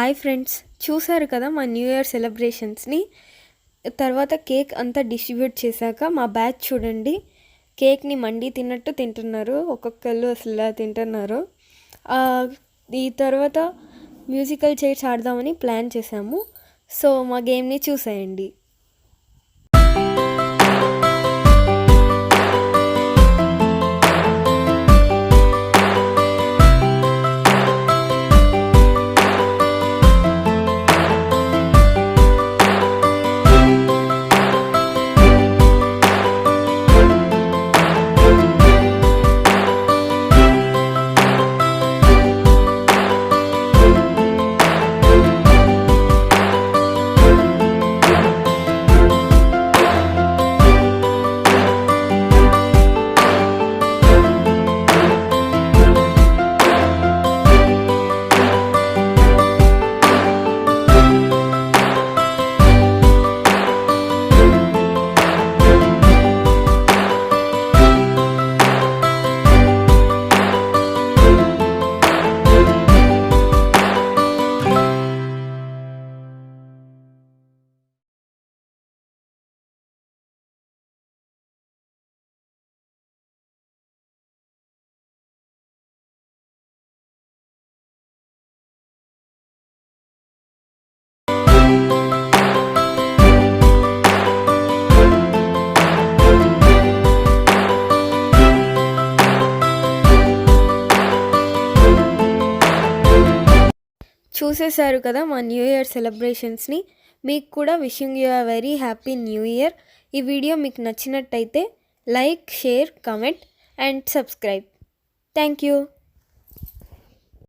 Hi friends, చూసారు కదా మా న్యూ ఇయర్ సెలబ్రేషన్స్ని. తర్వాత కేక్ అంతా డిస్ట్రిబ్యూట్ చేశాక మా బ్యాచ్ చూడండి, కేక్ని మండి తిన్నట్టు తింటున్నారు. ఒక్కొక్కళ్ళు అసలు ఇలా తింటున్నారు. ఈ తర్వాత మ్యూజికల్ చైర్స్ ఆడదామని ప్లాన్ చేశాము. సో మా గేమ్ని చూసేయండి. చూసేశారు కదా మా న్యూ ఇయర్ సెలబ్రేషన్స్ని. మీకు కూడా wishing you a very happy new year. ఈ వీడియో మీకు నచ్చినట్టయితే like, share, comment and subscribe. Thank you.